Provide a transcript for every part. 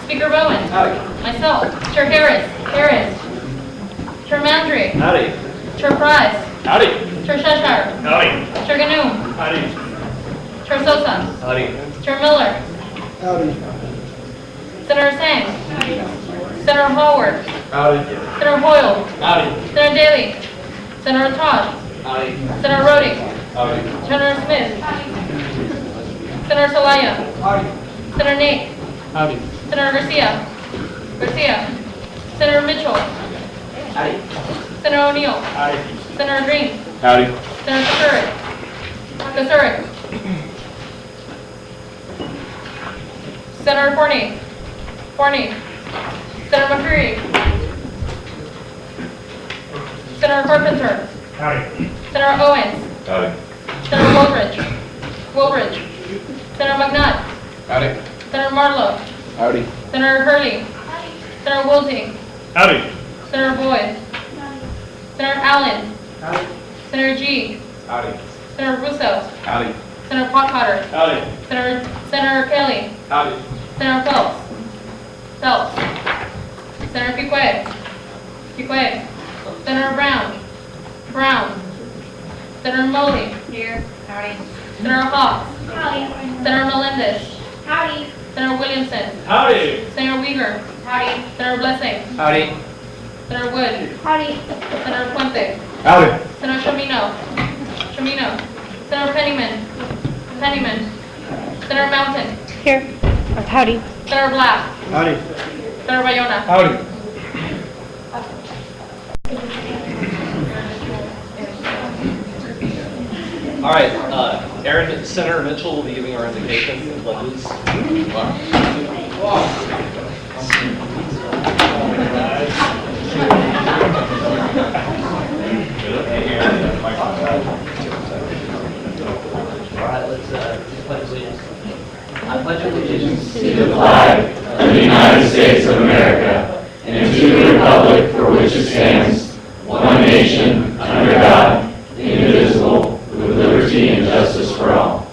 Speaker Bowen. Howdy. Myself. Chair Harris. Chair Mandry. Howdy. Chair Price. Howdy. Chair Cheshire. Howdy. Chair Ganoom. Howdy. Chair Sosa. Howdy. Chair Miller. Howdy. Senator Sang. Senator Howard. Howdy. Senator Hoyle. Howdy. Senator Daly. Senator Todd. Howdy. Senator Rhodey. Howdy. Senator Smith. Senator Salaya. Howdy. Senator Nate. Howdy. Senator Garcia. Senator Mitchell. Howdy. Senator O'Neill. Howdy. Senator Green. Howdy. Senator Kasurik. Senator Forney. Senator McCreary. Senator Carpenter. Howdy. Senator Owens. Howdy. Senator Wilbridge. Senator McNutt. Howdy. Senator Marlowe. Howdy. Senator Hurley. Senator Woolsey. Howdy. Senator Boyd. Senator Allen. Howdy. Senator G. Howdy. Senator Russo. Howdy. Senator Potcotter. Howdy. Senator Kelly. Howdy. Senator Phelps. Senator Piquet. Senator Brown. Senator Moley. Here. Howdy. Senator Hawks. Howdy. Senator Melendez. Howdy. Senator Williamson. Howdy. Senator Uyghur. Howdy. Senator Blessing. Howdy. Senator Wood. Howdy. Senator Puente. Howdy. Senator Shamino. Senator Pennyman. Senator Mountain. Here. Howdy. Senator Black. Howdy. Senator Bayona. Howdy. All right, Aaron, Senator Mitchell will be giving our invocation and pledges. All right, let's pledge allegiance. I pledge allegiance to the flag of the United States of America and to the republic for which it stands, one nation, under God, indivisible, with liberty and justice for all.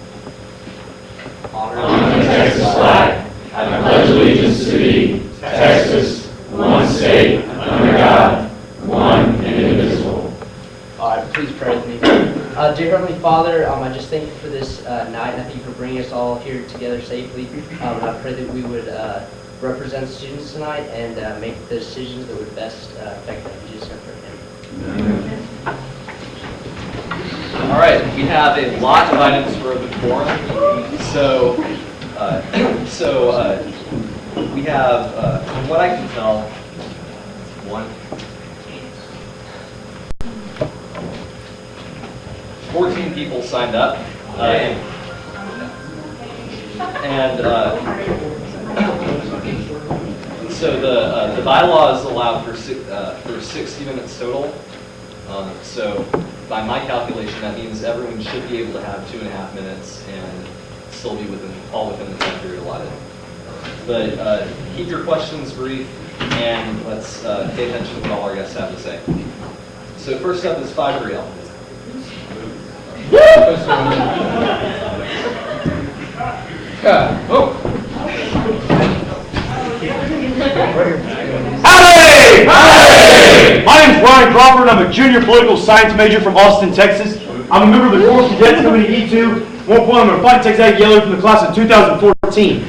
On the Texas flag, I pledge allegiance to thee, Texas, one state, under God, one and indivisible. All right, please pray with me. Dear Heavenly Father, I just thank you for this night, and I thank you for bringing us all here together safely. And I pray that we would represent students tonight and make the decisions that would best affect them. In Jesus' name. All right, we have a lot of items for the forum. So we have, from what I can tell, 14 people signed up, so the bylaws allow for 60 minutes total. So by my calculation, that means everyone should be able to have 2.5 minutes and still be all within the time period allotted. But keep your questions brief, and let's pay attention to what all our guests have to say. So first up is 5 Real. Howdy! Howdy! My name is Brian Crawford. I'm a junior political science major from Austin, Texas. I'm a member of the Corps Cadets Company E2. At one point, I'm a Fighting Texas Ag Yeller from the class of 2014.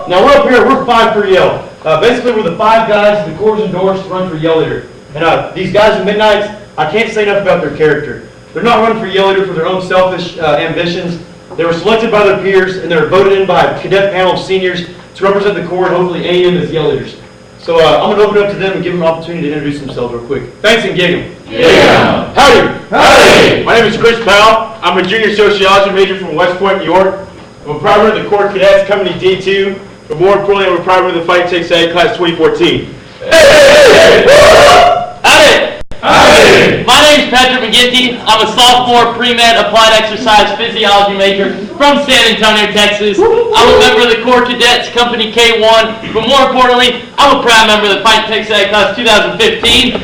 Now we're up here, we're 5 for Yell. Basically, we're the 5 guys the Corps endorsed to run for Yell Leader. And these guys in Midnights, I can't say enough about their character. They're not running for Yell Leader for their own selfish ambitions. They were selected by their peers, and they were voted in by a cadet panel of seniors to represent the Corps and hopefully aid them as Yell Leaders. So I'm going to open it up to them and give them an opportunity to introduce themselves real quick. Thanks and gig 'em. Yeah. Howdy. Howdy. My name is Chris Powell. I'm a junior sociology major from West Point, New York. I'm a proud member of the Corps Cadets Company D2, but more importantly, I'm a proud member of the Fight Texas Ag Class 2014. Howdy! Howdy. My name is Patrick McGinty. I'm a sophomore pre-med applied exercise physiology major from San Antonio, Texas. I'm a member of the Corps Cadets Company K1, but more importantly, I'm a proud member of the Fight Texas Ag Class 2015.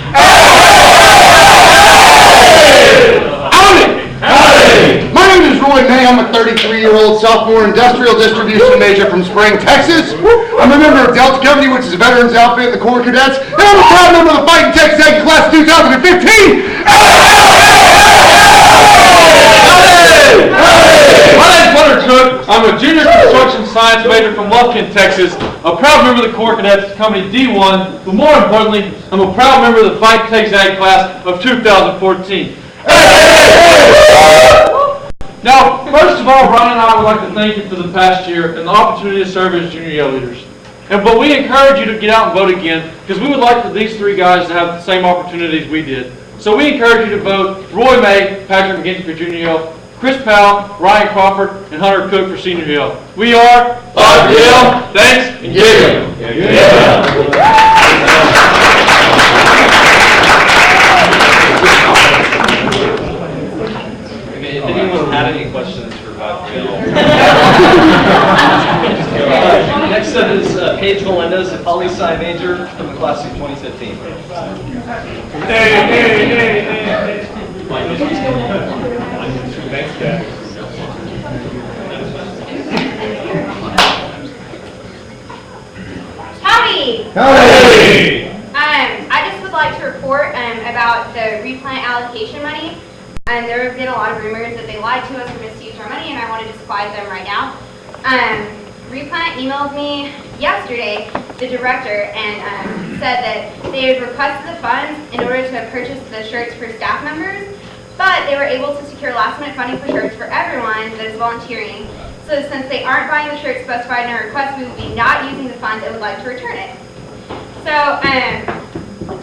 Howdy! Howdy. My name is Roy May. I'm a 33-year-old sophomore industrial distribution major from Spring, Texas. I'm a member of Delta Company, which is a veterans outfit in the Corps Cadets, and I'm a proud member of the Fighting Texas Aggie Class of 2015. My name's Leonard Cook. I'm a junior construction science major from Lufkin, Texas, a proud member of the Corps Cadets Company D1, but more importantly, I'm a proud member of the Fighting Texas Aggie Class of 2014. Now, first of all, Brian and I would like to thank you for the past year and the opportunity to serve as junior yell leaders. But we encourage you to get out and vote again, because we would like for these three guys to have the same opportunities we did. So we encourage you to vote Roy May, Patrick McGinty for junior yell, Chris Powell, Ryan Crawford, and Hunter Cook for senior yell. We are 5 Thanks, and give him. If anyone had any questions for Bob Gill. Next up is Paige Melendez, a poli-sci major from the class of 2015. Thanks, Dad. Howdy! Howdy! I just would like to report about the replant allocation money. There have been a lot of rumors that they lied to us or misused our money, and I want to disquiet them right now. Replant emailed me yesterday, the director, and said that they had requested the funds in order to purchase the shirts for staff members, but they were able to secure last-minute funding for shirts for everyone that is volunteering. So since they aren't buying the shirts specified in our request, we will be not using the funds and would like to return it. So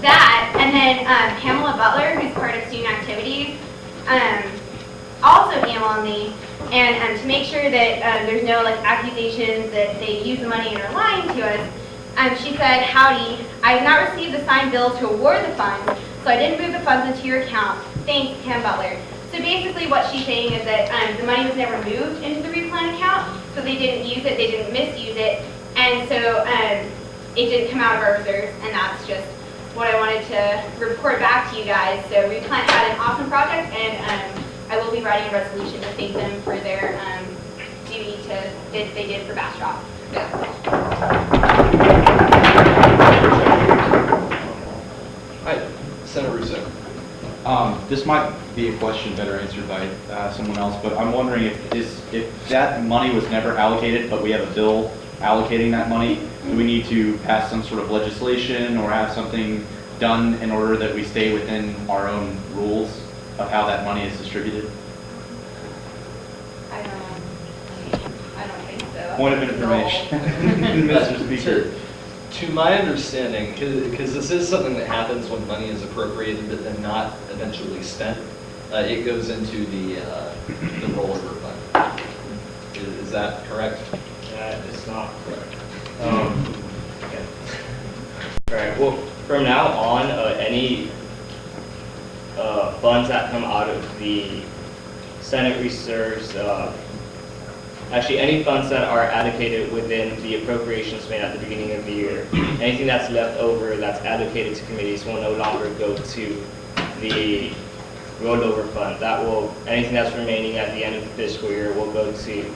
that, and then Pamela Butler, who's part of student activities, also emailed me, and to make sure that there's no accusations that they use the money and are lying to us, she said, "Howdy, I have not received the signed bill to award the funds, so I didn't move the funds into your account. Thanks, Pam Butler." So basically what she's saying is that the money was never moved into the replan account, so they didn't use it, they didn't misuse it, and so it didn't come out of our reserves, and that's just what I wanted to report back to you guys. So Replant had an awesome project, and I will be writing a resolution to thank them for their duty that they did for Bastrop. Hi, Senator Russo. This might be a question better answered by someone else, but I'm wondering if that money was never allocated, but we have a bill allocating that money, do we need to pass some sort of legislation or have something done in order that we stay within our own rules of how that money is distributed? I don't think so. Point of information, Mr. Speaker. To my understanding, because this is something that happens when money is appropriated but then not eventually spent, it goes into the rollover fund. Is that correct? It's not correct. Okay. All right. Well, from now on, any funds that come out of the Senate reserves, actually any funds that are allocated within the appropriations made at the beginning of the year, anything that's left over that's allocated to committees will no longer go to the rollover fund. That will, anything that's remaining at the end of the fiscal year will go to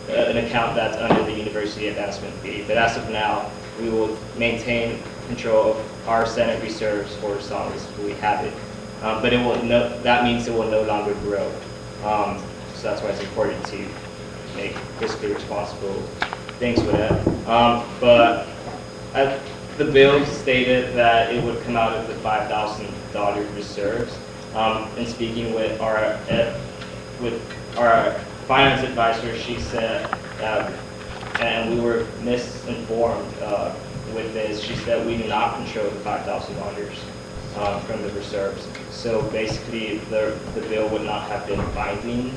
an account that's under the university advancement fee. But as of now, we will maintain control of our Senate reserves for as long as we have it. But it will that means it will no longer grow. So that's why it's important to make fiscally responsible things with it. But the bill stated that it would come out of the $5,000 reserves. And speaking with our finance advisor, she said, and we were misinformed with this, she said we do not control the $5,000 from the reserves. So basically, the bill would not have been binding.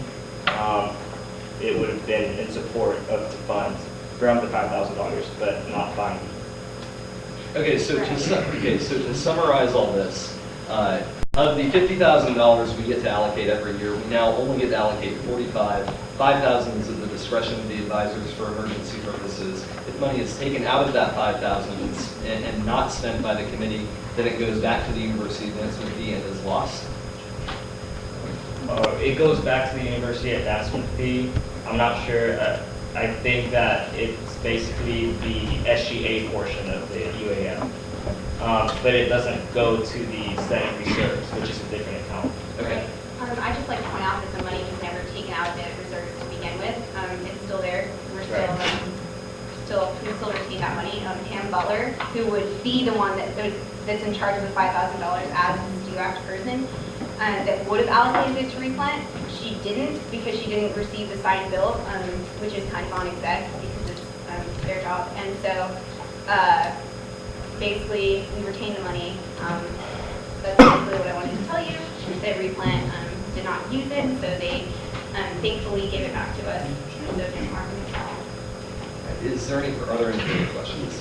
It would have been in support of the funds from the $5,000, but not binding. Okay, so to summarize all this, of the $50,000 we get to allocate every year, we now only get to allocate 5,000 is at the discretion of the advisors for emergency purposes. If money is taken out of that 5,000 and not spent by the committee, then it goes back to the university advancement fee and is lost. It goes back to the university advancement fee. I'm not sure. I think that it's basically the SGA portion of the UAM. But it doesn't go to the Senate reserves, which is a different account. Okay. I'd just like to point out that the money was never taken out of the reserves to begin with. It's still there. We still retain that money. Pam Butler, who would be the one that's in charge of the $5,000 as the STU-Act person, that would have allocated it to replant. She didn't because she didn't receive the signed bill, which is kind of on exec because it's their job. And so basically, we retained the money. That's basically what I wanted to tell you. That replant did not use it, so they thankfully gave it back to us. So no harm in the trial. Are there any further questions?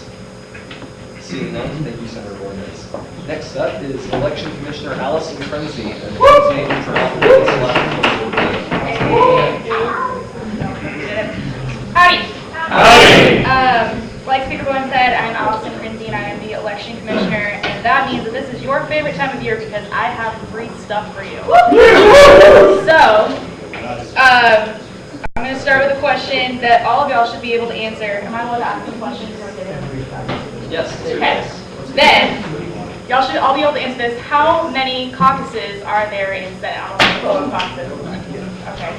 Seeing none, thank you, Senator Borges. Next up is Election Commissioner Allison Frenzy. And his name is Howdy. Like Speaker Bowen said, I'm Allison Frenzy and I am the Election Commissioner. And that means that this is your favorite time of year because I have free stuff for you. So, I'm going to start with a question that all of y'all should be able to answer. Am I allowed to ask some questions? Yes. Okay. Then, y'all should all be able to answer this. How many caucuses are there in Senate? I don't know caucuses. Okay.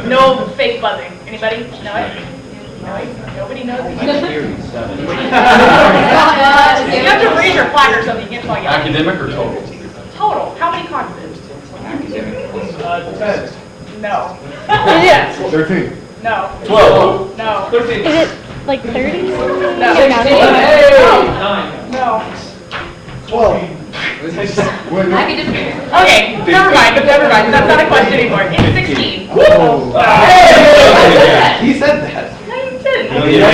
No fake buzzing. Anybody know it? Nobody knows. You have to raise your flag or something. You can't tell you. Academic or total? Total. How many caucuses? 10. No. Yes. 13. No. 12. No. 13. Is it like 30? No. No. 12. Okay, never mind. That's not a question anymore. It's 16. He said that. No, you didn't.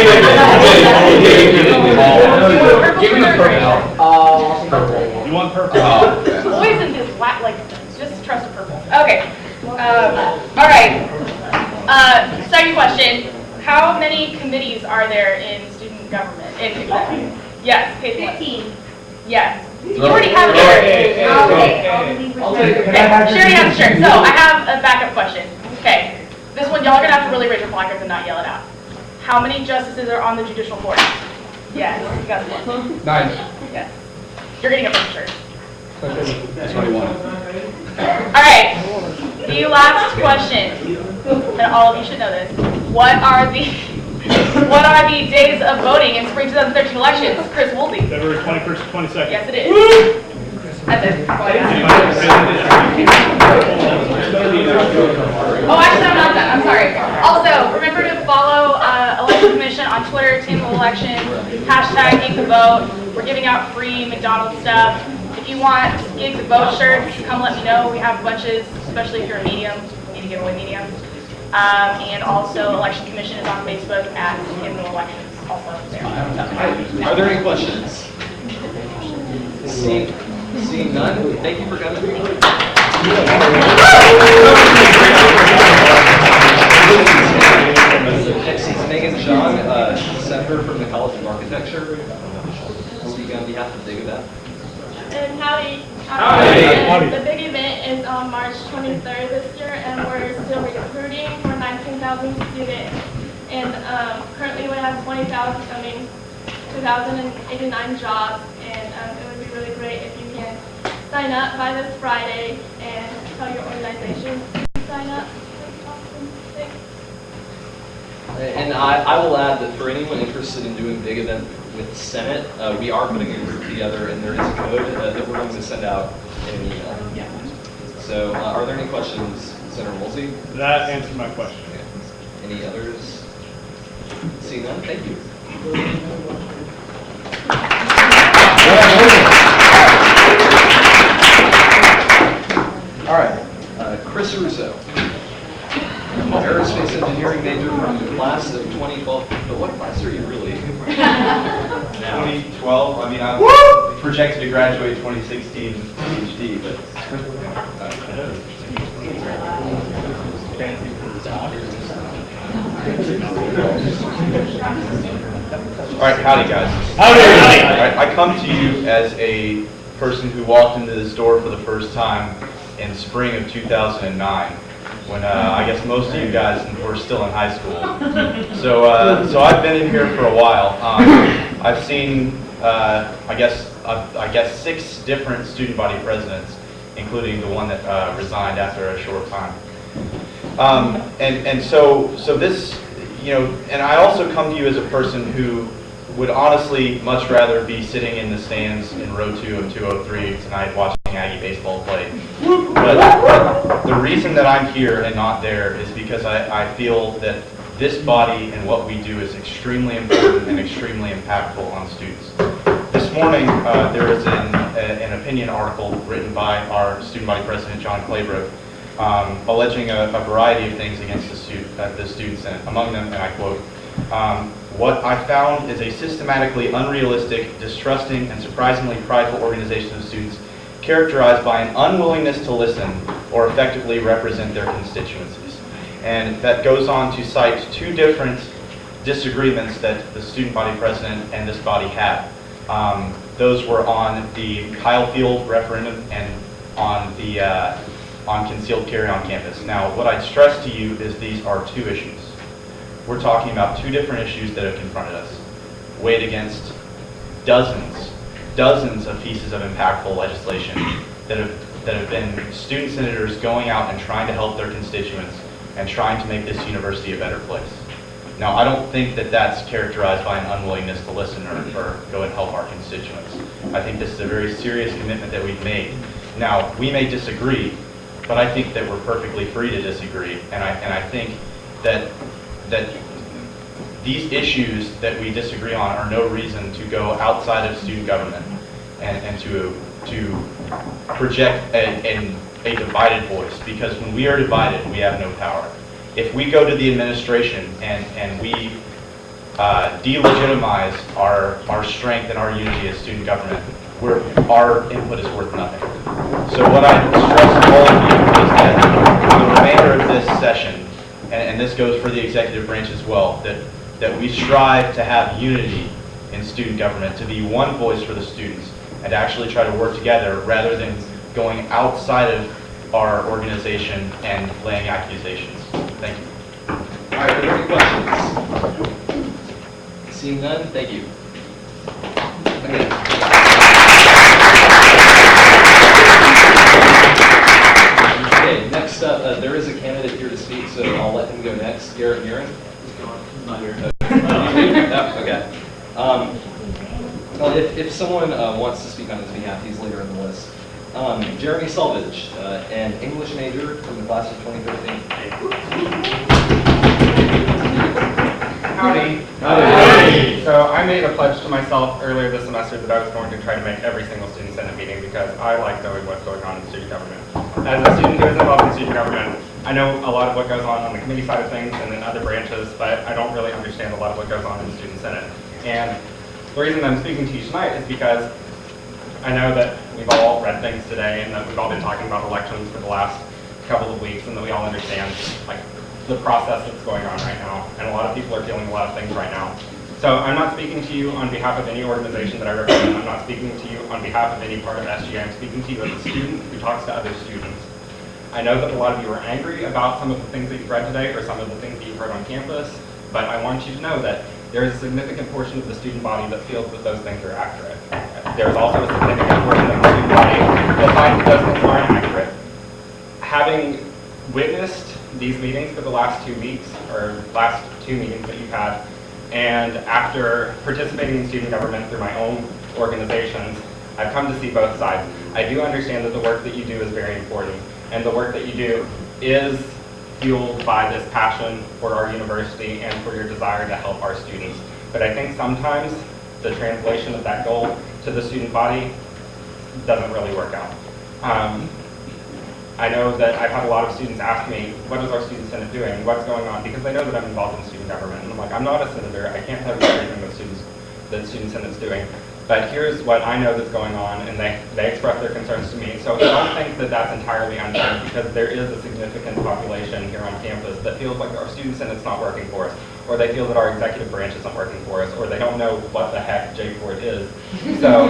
Give me the purple. You want purple? Poison is like, just trust the purple. Okay. All right. Second question. How many committees are there in student government? Yes. 15. Yes. You already have it here. Okay. She already has it here. So I have a backup question. Okay. This one, y'all are going to have to really raise your placards and not yell it out. How many justices are on the judicial board? Yes. You got one. 9. Yes. You're getting a picture. 21. All right. The last question, and all of you should know this. What are the days of voting in spring 2013 elections? Chris Woolsey. February 21st to 22nd. Yes, it is. That's it. Oh, actually, I'm not done. I'm sorry. Also, remember to follow Election Commission on Twitter, Team of Election, hashtag Geek the Vote. We're giving out free McDonald's stuff. If you want Geek the Vote shirts, come let me know. We have bunches, especially if you're a medium. We need to give away mediums. And also, Election Commission is on Facebook at Team of Elections. Also there. Are there any questions? Seeing none, thank you for coming. Next is Megan John, Senator from the College of Architecture. Speaking on behalf of the big event. And howdy. Howdy. The big event is on March 23rd this year, and we're still recruiting for 19,000 students. And currently we have 2,089 jobs, and it would be really great if you can sign up by this Friday and tell your organization to sign up. That's awesome. Thanks. And I will add that for anyone interested in doing big event with the Senate, we are putting a group together, and there is a code that we're going to send out in an email. So are there any questions, Senator Woolsey? That answered my question. Okay. Any others? Seeing none, thank you. All right, Chris Russo, aerospace engineering major from the class of 2012. But what class are you really? 2012. I mean, I projected to graduate 2016 PhD, but. All right, howdy guys. Howdy. All right, I come to you as a person who walked into this door for the first time in spring of 2009, when I guess most of you guys were still in high school. So I've been in here for a while. I've seen, I guess 6 different student body presidents, including the one that resigned after a short time. So this, and I also come to you as a person who would honestly much rather be sitting in the stands in row 2 of 203 tonight watching Aggie baseball play. But the reason that I'm here and not there is because I feel that this body and what we do is extremely important and extremely impactful on students. This morning, there was an opinion article written by our student body president, John Claybrook, alleging a variety of things against the Student Senate. Among them, and I quote, "What I found is a systematically unrealistic, distrusting, and surprisingly prideful organization of students characterized by an unwillingness to listen or effectively represent their constituencies." And that goes on to cite 2 different disagreements that the student body president and this body had. Those were on the Kyle Field referendum and on concealed carry on campus. Now, what I'd stress to you is these are 2 issues. We're talking about 2 different issues that have confronted us, weighed against dozens of pieces of impactful legislation that have been student senators going out and trying to help their constituents and trying to make this university a better place. Now, I don't think that that's characterized by an unwillingness to listen or go and help our constituents. I think this is a very serious commitment that we've made. Now, we may disagree, but I think that we're perfectly free to disagree, and I think that these issues that we disagree on are no reason to go outside of student government and to project a divided voice, because when we are divided, we have no power. If we go to the administration and we delegitimize our strength and our unity as student government, our input is worth nothing. So what I stress to all of you is that for the remainder of this session, and this goes for the executive branch as well, that we strive to have unity in student government, to be one voice for the students, and to actually try to work together rather than going outside of our organization and laying accusations. Thank you. All right, are there any questions? Seeing none, thank you. Okay. Okay, next up, there is a candidate here to speak, so I'll let him go next. Garrett Murin. He's not here. Oh, okay. Well, if someone wants to speak on his behalf, he's later in the list. Jeremy Selvage, an English major from the class of 2013. Howdy. Howdy. So I made a pledge to myself earlier this semester that I was going to try to make every single student senate meeting because I like knowing what's going on in student government. As a student who is involved in student government, I know a lot of what goes on the committee side of things and in other branches, but I don't really understand a lot of what goes on in the student senate. And the reason I'm speaking to you tonight is because I know that we've all read things today and that we've all been talking about elections for the last couple of weeks and that we all understand the process that's going on right now. And a lot of people are feeling a lot of things right now. So I'm not speaking to you on behalf of any organization that I represent. I'm not speaking to you on behalf of any part of SGA. I'm speaking to you as a student who talks to other students. I know that a lot of you are angry about some of the things that you've read today or some of the things that you've heard on campus, but I want you to know that there is a significant portion of the student body that feels that those things are accurate. There's also a significant portion of the student body that finds those things aren't accurate. Having witnessed these meetings for the last 2 weeks, or last 2 meetings that you've had, and after participating in student government through my own organizations, I've come to see both sides. I do understand that the work that you do is very important, and the work that you do is fueled by this passion for our university and for your desire to help our students. But I think sometimes the translation of that goal to the student body doesn't really work out. I know that I've had a lot of students ask me, what is our student senate doing? What's going on? Because they know that I'm involved in student government. And I'm like, I'm not a senator. I can't tell you everything that student senate's doing. But here's what I know that's going on, and they express their concerns to me. So I don't think that that's entirely unfair, because there is a significant population here on campus that feels like our student senate's not working for us, or they feel that our executive branch isn't working for us, or they don't know what the heck JFORD is. So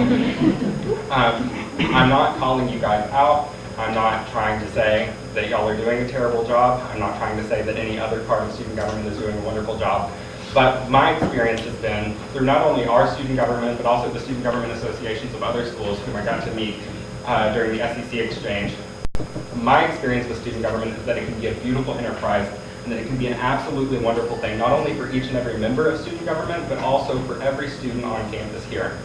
I'm not calling you guys out. I'm not trying to say that y'all are doing a terrible job. I'm not trying to say that any other part of student government is doing a wonderful job. But my experience has been through not only our student government, but also the student government associations of other schools whom I got to meet during the SEC exchange. My experience with student government is that it can be a beautiful enterprise and that it can be an absolutely wonderful thing, not only for each and every member of student government, but also for every student on campus here.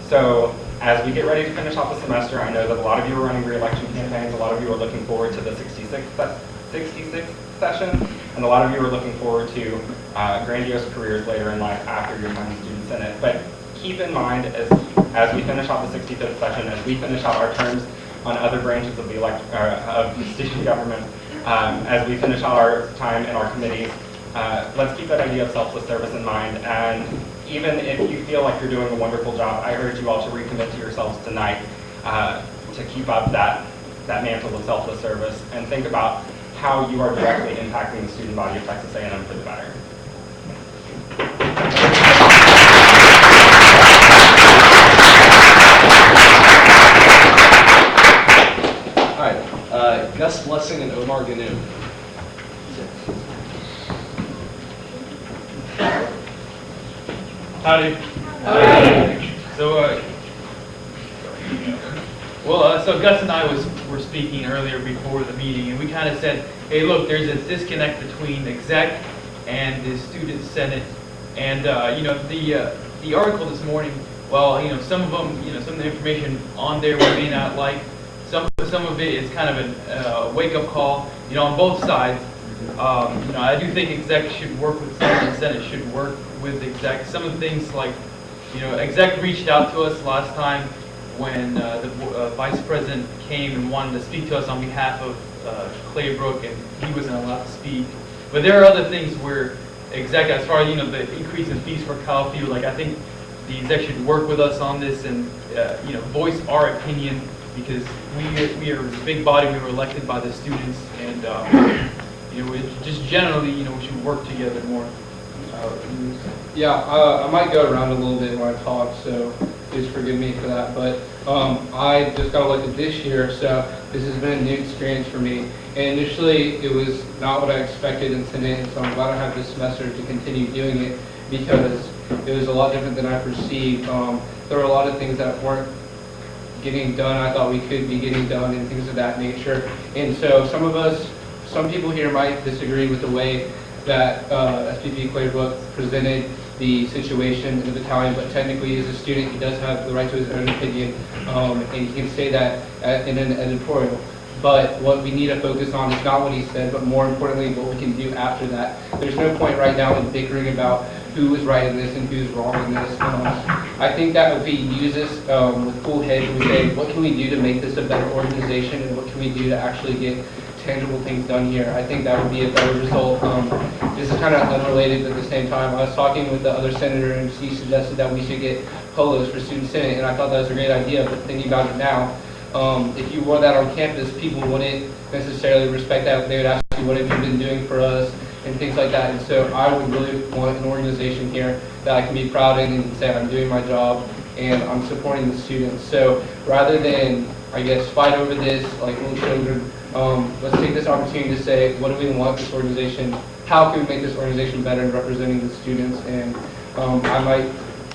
So as we get ready to finish off the semester, I know that a lot of you are running re-election campaigns, a lot of you are looking forward to the 66th session, and a lot of you are looking forward to grandiose careers later in life after your time in Student Senate. But keep in mind, as we finish off the 65th session, as we finish out our terms on other branches of the student government, as we finish out our time in our committees, let's keep that idea of selfless service in mind. And even if you feel like you're doing a wonderful job, I urge you all to recommit to yourselves tonight to keep up that mantle of selfless service and think about how you are directly impacting the student body of Texas A&M for the better. All right, Gus Blessing and Omar Ganu. Howdy. So Gus and I were speaking earlier before the meeting, and we kind of said, hey, look, there's a disconnect between exec and the student senate, and the article this morning. Well, some of them, some of the information on there we may not like. Some of it is kind of a wake-up call, on both sides. I do think exec should work with senate, and senate should work with exec. Some of the things like, exec reached out to us last time when the vice president came and wanted to speak to us on behalf of Claybrook, and he wasn't allowed to speak. But there are other things where exec, as far as the increase in fees for Kyle Field, I think the exec should work with us on this and voice our opinion, because we are a big body. We were elected by the students, and just generally, we should work together more. I might go around a little bit when I talk, so please forgive me for that. But I just got elected this year, so this has been a new experience for me. And initially, it was not what I expected in Senate, so I'm glad I have this semester to continue doing it, because it was a lot different than I perceived. There were a lot of things that weren't getting done I thought we could be getting done, and things of that nature. And so some people here might disagree with the way that SPP Claybrook presented the situation in the battalion, but technically as a student he does have the right to his own opinion, and he can say that in an editorial. But what we need to focus on is not what he said, but more importantly what we can do after that. There's no point right now in bickering about who is right in this and who's wrong in this. I think that if we use this with cool heads and we say, what can we do to make this a better organization, and what can we do to actually get tangible things done here, I think that would be a better result. This is kind of unrelated, but at the same time, I was talking with the other senator, and she suggested that we should get polos for Student Senate, and I thought that was a great idea. But thinking about it now, if you wore that on campus, people wouldn't necessarily respect that. They would ask you, what have you been doing for us, and things like that. And so I would really want an organization here that I can be proud in and say I'm doing my job and I'm supporting the students. So rather than, I guess, fight over this like little children, let's take this opportunity to say, what do we want this organization, how can we make this organization better in representing the students? And I might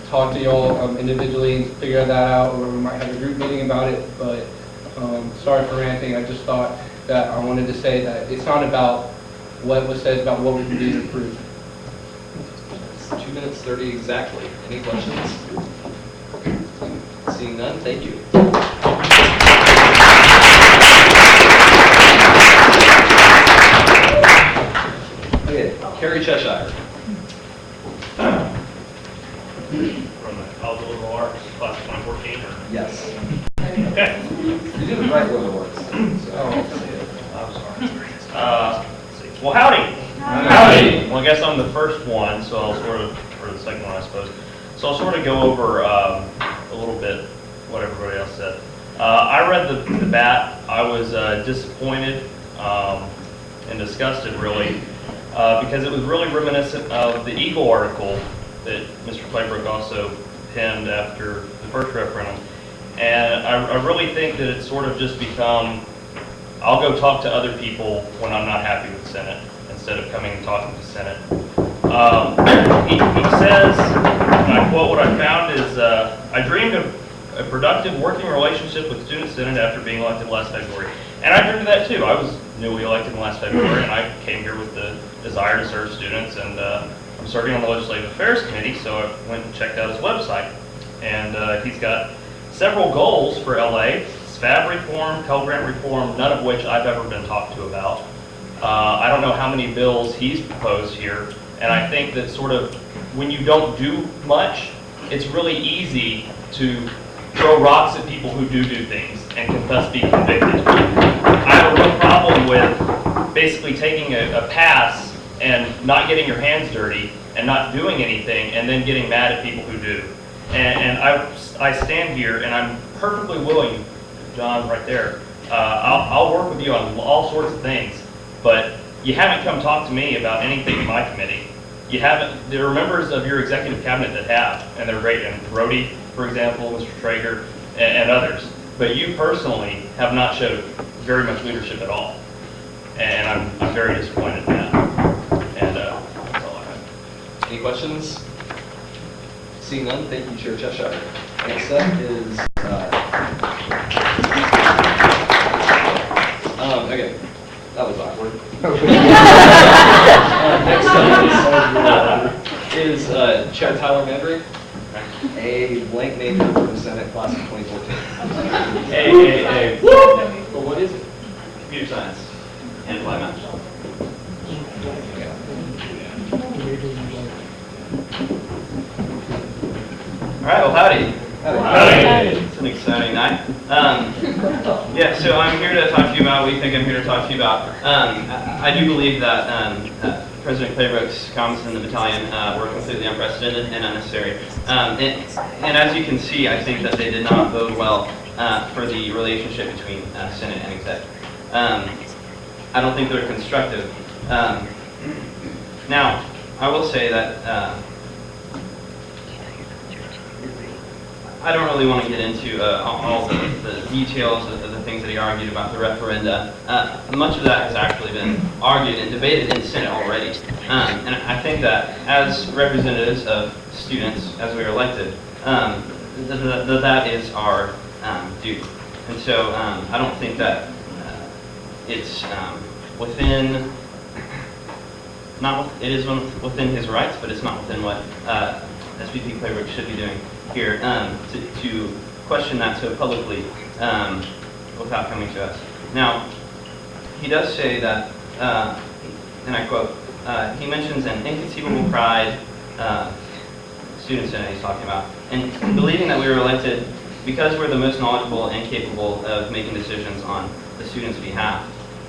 talk to y'all individually and figure that out, or we might have a group meeting about it. But sorry for ranting. I just thought that I wanted to say that it's not about what was said, about what we can do to improve. It's 2 minutes 30 exactly. Any questions? Seeing none, thank you. Okay, Carrie Cheshire. From the College of Liberal Arts, class of 2014, or? Yes. Okay. You didn't write what it was. I'm sorry. Well, howdy. Howdy. Well, I guess I'm the first one, so I'll sort of, or the second one, I suppose. So I'll sort of go over a little bit what everybody else said. I read the bat. I was disappointed and disgusted, really, because it was really reminiscent of the Eagle article that Mr. Claybrook also penned after the first referendum. And I really think that it's sort of just become I'll go talk to other people when I'm not happy with Senate instead of coming and talking to Senate. He says, and I quote, what I found is, I dreamed of a productive working relationship with Student Senate after being elected last February. And I dreamed of that too. I was newly elected in last February, and I came here with the desire to serve students, and I'm serving on the Legislative Affairs Committee, so I went and checked out his website. And he's got several goals for LA: SFAB reform, Pell Grant reform, none of which I've ever been talked to about. I don't know how many bills he's proposed here, and I think that sort of when you don't do much, it's really easy to throw rocks at people who do things and can thus be convicted. I have a real problem with basically taking a pass and not getting your hands dirty and not doing anything and then getting mad at people who do. And I stand here and I'm perfectly willing, John, right there, I'll work with you on all sorts of things, but you haven't come talk to me about anything in my committee. You haven't. There are members of your executive cabinet that have, and they're great. And Rhodey, for example, Mr. Traeger, and others. But you personally have not showed very much leadership at all, and I'm very disappointed in that. And that's all I have. Any questions? Seeing none, thank you, Chair Cheshire. Next up is okay. That was awkward. Next up is Chad Tyler Mandry, a blank major from the Senate class of 2014. Hey. Well, what is it? Computer science and applied math. All right, well, howdy. Howdy. It's an exciting night. Yeah, so I'm here to talk to you about what you think I'm here to talk to you about. I do believe that President Claybrook's comments in the battalion were completely unprecedented and unnecessary. And as you can see, I think that they did not bode well for the relationship between Senate and Exec. I don't think they're constructive. Now, I will say that I don't really want to get into all the details of the things that he argued about the referenda. Much of that has actually been argued and debated in the Senate already. And I think that as representatives of students, as we are elected, that is our duty. And so I don't think that it's within, it is within his rights, but it's not within what SVP Claybrooke should be doing here to question that so publicly without coming to us. Now, he does say that, and I quote, he mentions an inconceivable pride, student senate he's talking about, and believing that we were elected because we're the most knowledgeable and capable of making decisions on the students' behalf.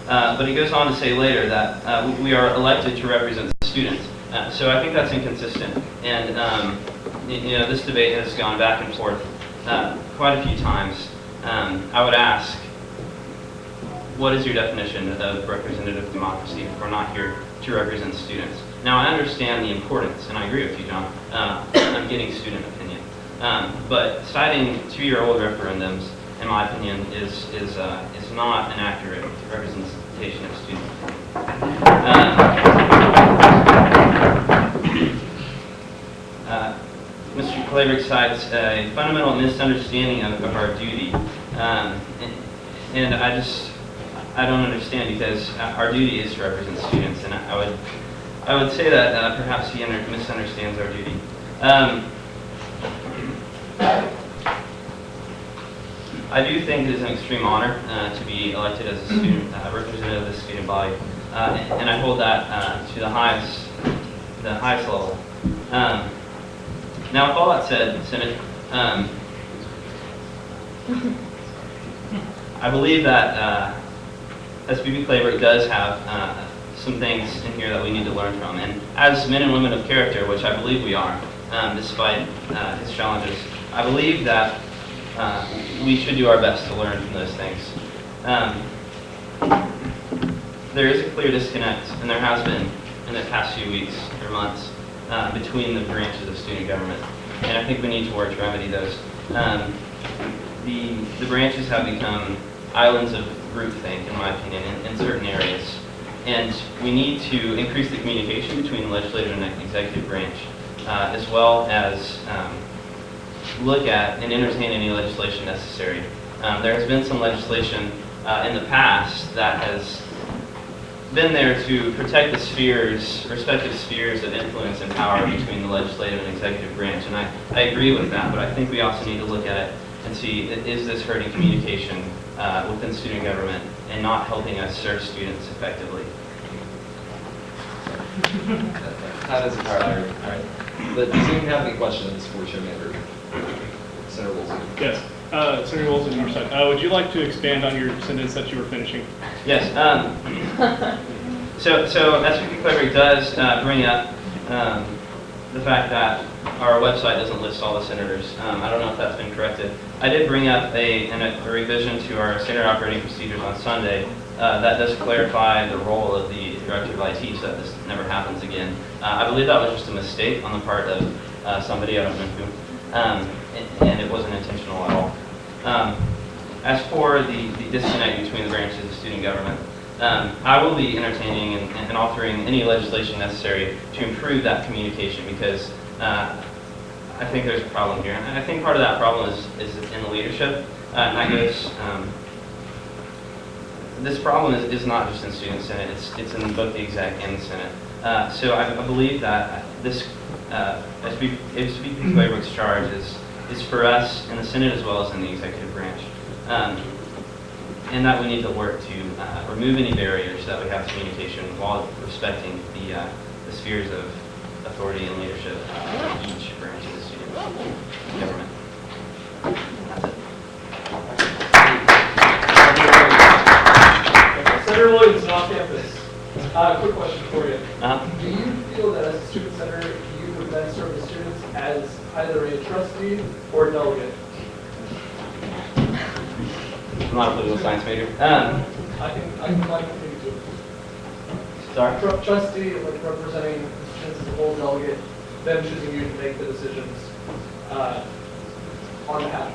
But he goes on to say later that we are elected to represent the students. So I think that's inconsistent. And you know, this debate has gone back and forth quite a few times. I would ask, what is your definition of representative democracy if we're not here to represent students? Now, I understand the importance, and I agree with you, John, of getting student opinion. But citing two-year-old referendums, in my opinion, is not an accurate representation of student opinion. Mr. Claybrooke cites a fundamental misunderstanding of our duty, and I don't understand, because our duty is to represent students, and I would say that perhaps he misunderstands our duty. I do think it is an extreme honor to be elected as a student representative of the student body, and I hold that to the highest level. Now, with all that said, Senate, I believe that SVP Claybrooke does have some things in here that we need to learn from, and as men and women of character, which I believe we are, despite his challenges, I believe that we should do our best to learn from those things. There is a clear disconnect, and there has been in the past few weeks or months, between the branches of student government, and I think we need to work to remedy those. The branches have become islands of groupthink, in my opinion, in certain areas. And we need to increase the communication between the legislative and executive branch, as well as look at and entertain any legislation necessary. There has been some legislation in the past that has been there to protect the respective spheres of influence and power between the legislative and executive branch, and I agree with that, but I think we also need to look at it and see, is this hurting communication within student government and not helping us serve students effectively? That is entirely right. But does anyone have any questions for Chair Mabry? Senator Woolsey. Yes. Senator Woolsey, on your side. Would you like to expand on your sentence that you were finishing? Yes. So SVP Cleverick does bring up the fact that our website doesn't list all the senators. I don't know if that's been corrected. I did bring up a revision to our standard operating procedures on Sunday that does clarify the role of the director of IT so that this never happens again. I believe that was just a mistake on the part of somebody, I don't know who, and it wasn't intentional at all. As for the disconnect between the branches of student government, I will be entertaining and authoring any legislation necessary to improve that communication because I think there's a problem here. And I think part of that problem is in the leadership, and that goes, this problem is not just in Student Senate, it's in both the exec and the Senate. So I believe that this SVP Cleverick's charge is for us in the Senate as well as in the executive branch. And that we need to work to remove any barriers that we have to communication while respecting the spheres of authority and leadership of each branch of the student government. That's it. Senator Williams, off campus. Quick question for you. Uh-huh. Do you feel that as a student senator, you would best serve the students as either a trustee or a delegate? I'm not a political science major. I can maybe too. Sorry? Trustee, like representing the students as a whole, delegate, them choosing you to make the decisions on their behalf.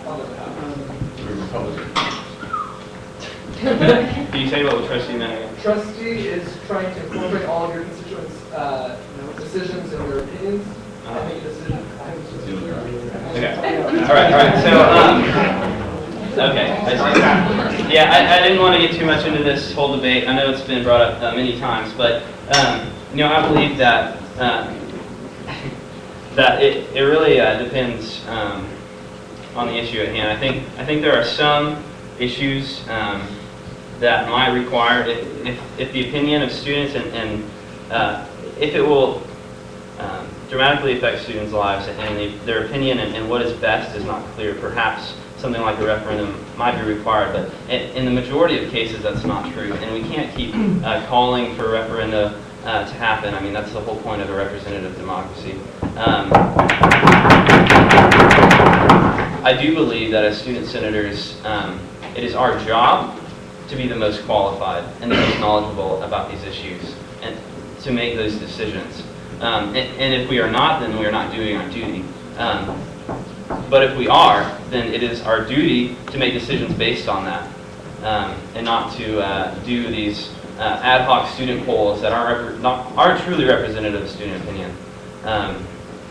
Republican. Can you tell me what trustee meant again? Trustee is trying to incorporate all of your constituents' decisions and their opinions and make a decision. Okay. All right. So, okay. I see. Yeah, I didn't want to get too much into this whole debate. I know it's been brought up many times, but I believe that that it really depends on the issue at hand. I think there are some issues that might require, if the opinion of students and if it will dramatically affect students' lives and their opinion and what is best is not clear, perhaps something like a referendum might be required, but in the majority of cases that's not true, and we can't keep calling for a referenda to happen. I mean, that's the whole point of a representative democracy. I do believe that as student senators, it is our job to be the most qualified and the most knowledgeable about these issues and to make those decisions. And if we are not, then we are not doing our duty. But if we are, then it is our duty to make decisions based on that and not to do these ad hoc student polls that aren't truly representative of student opinion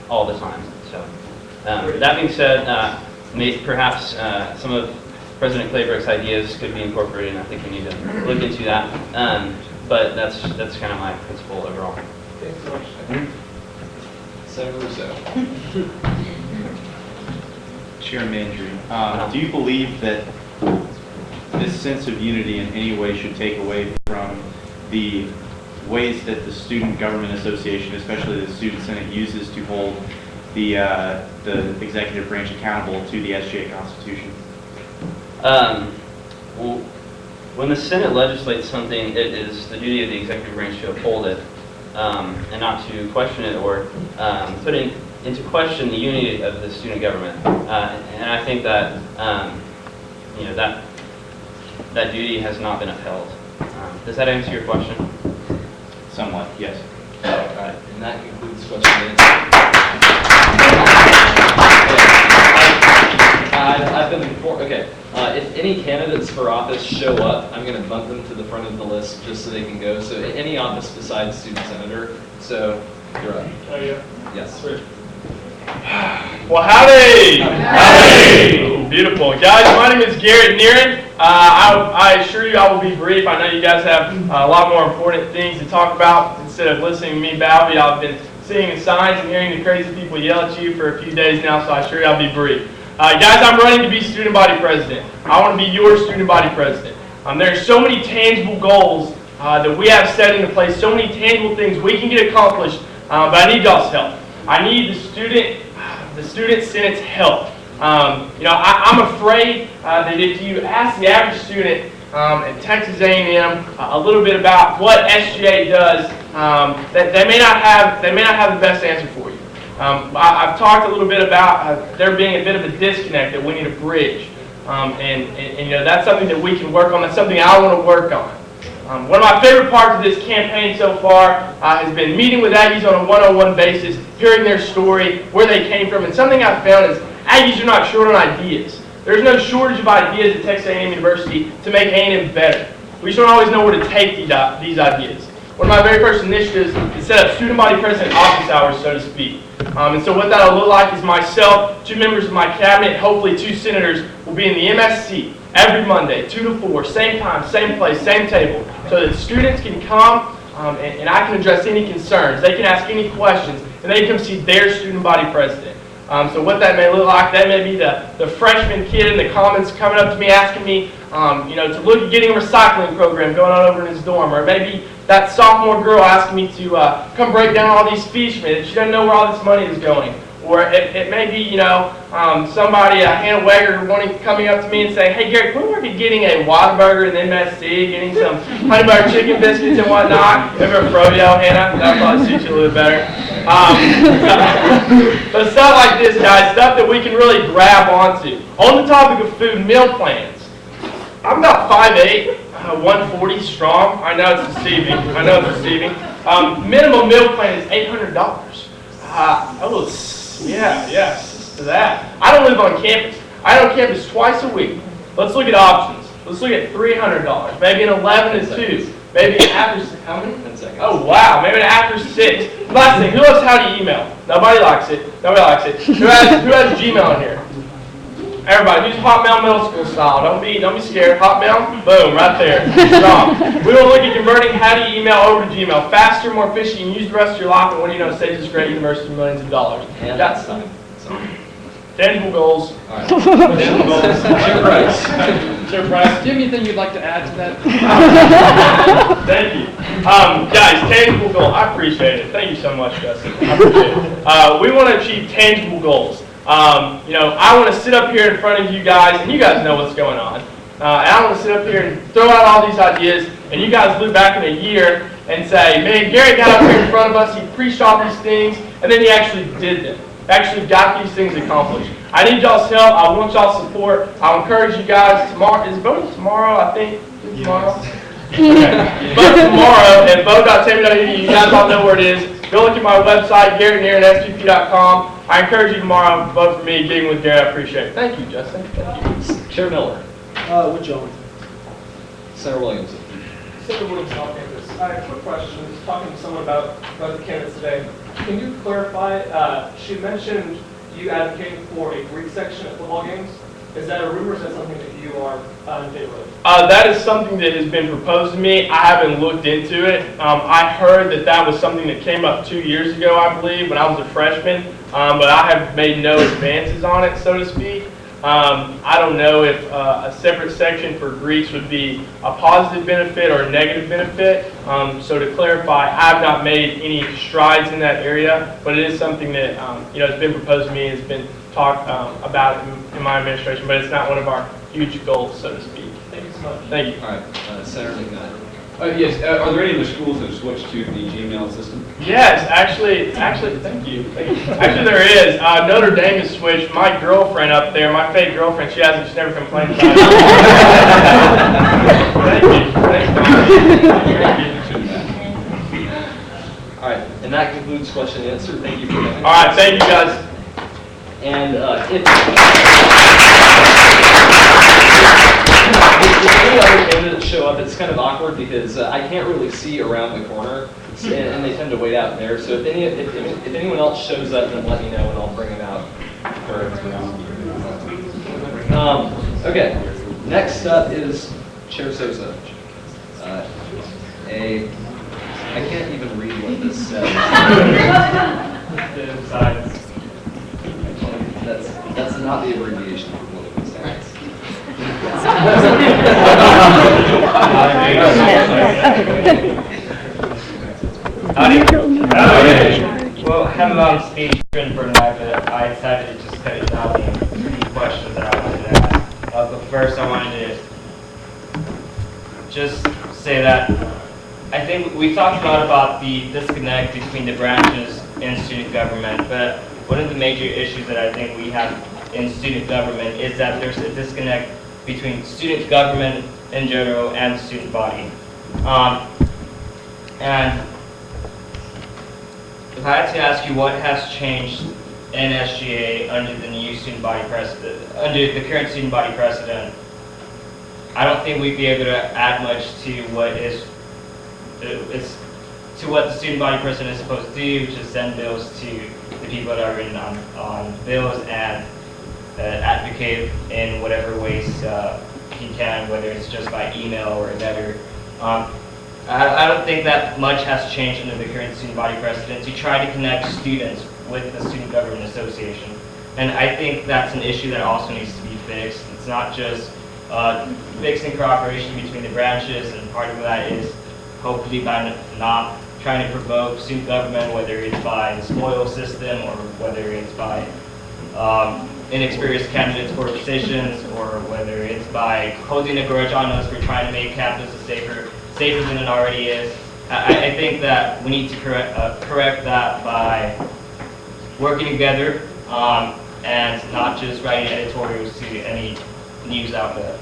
all the time. So that being said, perhaps some of President Cleverick's ideas could be incorporated, and I think we need to look into that. But that's kind of my principle overall. Thanks so much. Senator Russo. Chair Mandry, do you believe that this sense of unity in any way should take away from the ways that the Student Government Association, especially the Student Senate, uses to hold the executive branch accountable to the SGA Constitution? Well, when the Senate legislates something, it is the duty of the executive branch to uphold it and not to question it or put into question the unity of the student government. And I think that that duty has not been upheld. Does that answer your question? Somewhat, yes. All right, and that concludes question and answer. I've been before. Okay, if any candidates for office show up, I'm going to bump them to the front of the list just so they can go. So any office besides student senator. So you're up. Oh, yeah. Yes. Well, howdy! Howdy! Beautiful. Guys, my name is Garrett Nearin. I assure you I will be brief. I know you guys have a lot more important things to talk about instead of listening to me babble. Y'all have been seeing the signs and hearing the crazy people yell at you for a few days now, so I assure you I'll be brief. Guys, I'm running to be student body president. I want to be your student body president. There are so many tangible goals that we have set into place, so many tangible things we can get accomplished, but I need y'all's help. I need the student senate's help. I'm afraid that if you ask the average student at Texas A&M a little bit about what SGA does, that they may not have the best answer for you. I've talked a little bit about there being a bit of a disconnect that we need to bridge, and that's something that we can work on. That's something I want to work on. One of my favorite parts of this campaign so far has been meeting with Aggies on a one-on-one basis, hearing their story, where they came from, and something I've found is Aggies are not short on ideas. There's no shortage of ideas at Texas A&M University to make A&M better. We just don't always know where to take these ideas. One of my very first initiatives is set up student body president office hours, so to speak. And so what that'll look like is myself, 2 members of my cabinet, hopefully 2 senators will be in the MSC every Monday, 2 to 4, same time, same place, same table, so that students can come and I can address any concerns. They can ask any questions, and they can come see their student body president. So what that may look like, that may be the freshman kid in the Commons coming up to me asking me, to look at getting a recycling program going on over in his dorm, or maybe that sophomore girl asking me to come break down all these fees for me that she doesn't know where all this money is going. Or it may be, somebody, Hannah Wegger, coming up to me and saying, hey, Gary, can we work at getting a Whataburger in the MSC, getting some honey butter chicken biscuits and whatnot? Remember Froyo, Hannah? That probably suits you a little bit better. But stuff like this, guys, stuff that we can really grab onto. On the topic of food meal plans, I'm about 5'8", 140 strong. I know it's deceiving. Minimum meal plan is $800. Yes, to that. I don't live on campus. I'm on campus twice a week. Let's look at options. Let's look at $300. Maybe an 11 to 2. Maybe an after, how many? 10 seconds. Oh, wow. Maybe an after 6. Last thing, who knows how to email? Nobody likes it. Who has Gmail in here? Everybody, use Hotmail middle school style. Don't be scared. Hotmail, boom, right there. Strong. We will look at converting how to email over to Gmail. Faster, more efficient, and use the rest of your life, and what do you know, saves this great university millions of dollars. And that's tangible goals. All right. Tangible goals. Chair Price. Do you have anything you'd like to add to that? Thank you. Guys, tangible goal. I appreciate it. Thank you so much, Justin. I appreciate it. We want to achieve tangible goals. I want to sit up here in front of you guys, and you guys know what's going on. And I want to sit up here and throw out all these ideas, and you guys look back in a year and say, man, Gary got up here in front of us, he preached all these things, and then he actually did them. Actually got these things accomplished. I need y'all's help. I want y'all's support. I'll encourage you guys tomorrow. Is voting tomorrow, I think? Tomorrow? Okay. Vote tomorrow at vote.tammy.edu. You guys all know where it is. Go look at my website, GarrettNearin.spp.com. I encourage you tomorrow to vote for me, getting with Garrett. I appreciate it. Thank you, Justin. Thank you. Chair Miller. Wood Jones. Senator Williamson. Senator Williamson, off campus. I have a quick question. Just talking to someone about the candidates today. Can you clarify? She mentioned you advocating for a Greek section at football games. Is that a rumor, or is that something that you are in favor of? That is something that has been proposed to me. I haven't looked into it. I heard that was something that came up 2 years ago, I believe, when I was a freshman. But I have made no advances on it, so to speak. I don't know if a separate section for Greeks would be a positive benefit or a negative benefit. So to clarify, I have not made any strides in that area, but it is something that has been proposed to me and has been talked about in my administration, but it's not one of our huge goals, so to speak. Thank you so much. Thank you. All right, Senator McKnight. Yes, are there any of the schools that have switched to the Gmail system? Yes, actually, thank you. Actually, there is. Notre Dame has switched. My girlfriend up there, my fake girlfriend, she hasn't, she's never complained about it. Thank you. All right, and that concludes question and answer. Thank you for coming. All right, thank you guys. And if because I can't really see around the corner, and they tend to wait out there. So if anyone else shows up, then let me know, and I'll bring them out. Okay, next up is Chair Sosa. I can't even read what this says. That's not the abbreviation of political science. Well, I have a long speech written for tonight, but I decided to just cut it down to 3 questions that I wanted to ask. But first, I wanted to just say that I think we talked a lot about the disconnect between the branches in student government, but one of the major issues that I think we have in student government is that there's a disconnect between student government in general and the student body. And if I had to ask you what has changed in SGA under the new student body president, under the current student body president, I don't think we'd be able to add much to what the student body president is supposed to do, which is send bills to the people that are written on bills and advocate in whatever ways he can, whether it's just by email or a letter. I don't think that much has changed under the current student body president to try to connect students with the Student Government Association. And I think that's an issue that also needs to be fixed. It's not just fixing cooperation between the branches, and part of that is hopefully by not trying to provoke student government, whether it's by the spoil system or whether it's by inexperienced candidates for positions, or whether it's by holding a grudge on us for trying to make campus safer than it already is. I think that we need to correct that by working together and not just writing editorials to any news outlet.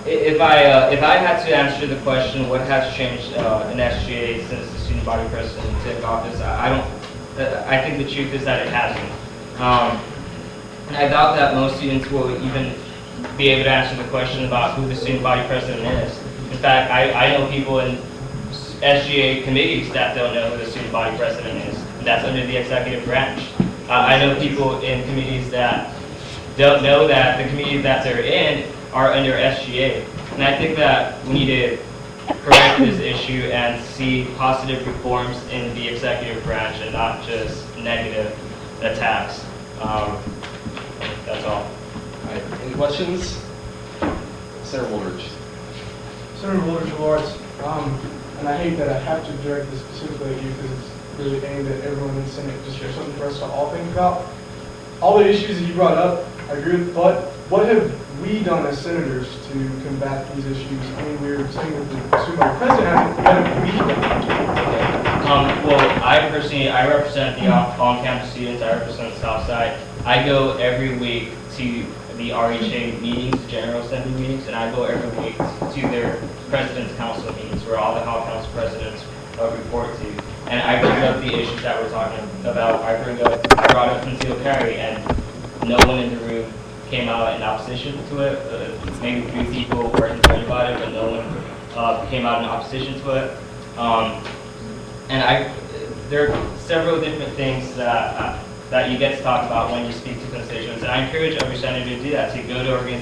If I had to answer the question, what has changed in SGA since the student body president took office, I think the truth is that it hasn't. And I doubt that most students will even be able to answer the question about who the student body president is. In fact, I know people in SGA committees that don't know who the student body president is. That's under the executive branch. I know people in committees that don't know that the committees that they're in are under SGA. And I think that we need to correct this issue and see positive reforms in the executive branch and not just negative attacks. That's all. All right, any questions? Senator Woolridge. Senator Woolridge Lawrence, and I hate that I have to direct this specifically at you because it's really aimed at everyone in the Senate, just for something for us to all think about. All the issues that you brought up, I agree with, but what have we done as senators to combat these issues? I mean, we were saying that the student body president, what have we done? Well, I represent the on-campus students. I represent the South Side. I go every week to the RHA meetings, General Assembly meetings, and I go every week to their President's Council meetings, where all the Hall Council presidents report to. And I bring up the issues that we're talking about. I brought up concealed carry, and no one in the room came out in opposition to it. Maybe 3 people were concerned about it, but no one came out in opposition to it. And there are several different things that you get to talk about when you speak to constituents. And I encourage every senator to do that, to go to organizations